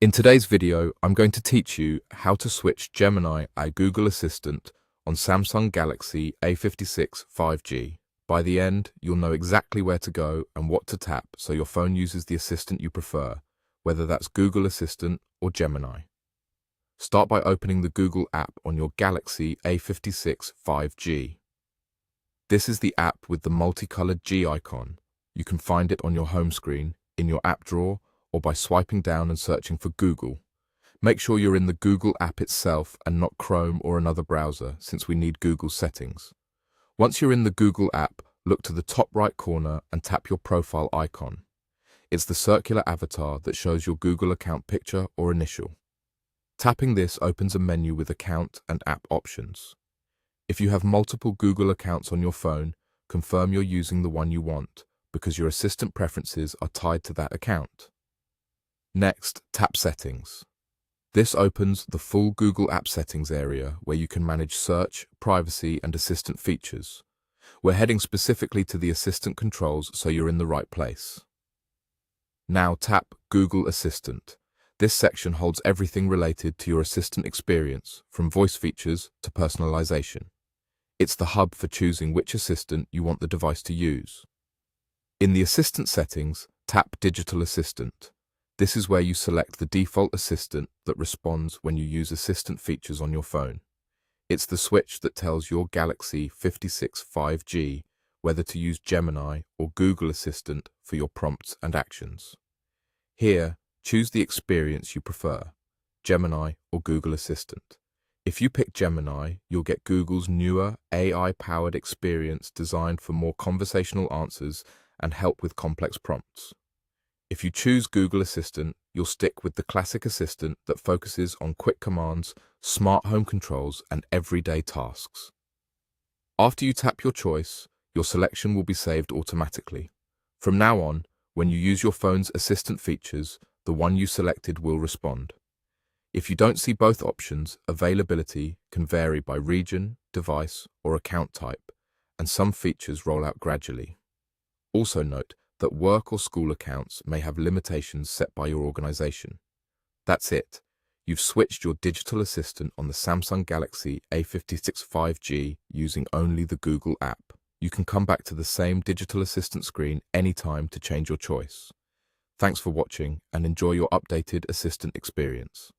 In today's video, I'm going to teach you how to switch Gemini, our Google Assistant, on Samsung Galaxy A56 5G. By the end, you'll know exactly where to go and what to tap so your phone uses the assistant you prefer, whether that's Google Assistant or Gemini. Start by opening the Google app on your Galaxy A56 5G. This is the app with the multicolored G icon. You can find it on your home screen, in your app drawer, or by swiping down and searching for Google. Make sure you're in the Google app itself and not Chrome or another browser, since we need Google settings. Once you're in the Google app, look to the top right corner and tap your profile icon. It's the circular avatar that shows your Google account picture or initial. Tapping this opens a menu with account and app options. If you have multiple Google accounts on your phone, confirm you're using the one you want, because your assistant preferences are tied to that account. Next, tap Settings. This opens the full Google App Settings area where you can manage search, privacy, and assistant features. We're heading specifically to the assistant controls, so you're in the right place. Now tap Google Assistant. This section holds everything related to your assistant experience, from voice features to personalization. It's the hub for choosing which assistant you want the device to use. In the Assistant settings, tap Digital Assistant. This is where you select the default assistant that responds when you use assistant features on your phone. It's the switch that tells your Galaxy 56 5G whether to use Gemini or Google Assistant for your prompts and actions. Here, choose the experience you prefer, Gemini or Google Assistant. If you pick Gemini, you'll get Google's newer AI-powered experience designed for more conversational answers and help with complex prompts. If you choose Google Assistant, you'll stick with the classic assistant that focuses on quick commands, smart home controls, and everyday tasks. After you tap your choice, your selection will be saved automatically. From now on, when you use your phone's assistant features, the one you selected will respond. If you don't see both options, availability can vary by region, device, or account type, and some features roll out gradually. Also note that work or school accounts may have limitations set by your organization. That's it. You've switched your digital assistant on the Samsung Galaxy A56 5G using only the Google app. You can come back to the same digital assistant screen anytime to change your choice. Thanks for watching and enjoy your updated assistant experience.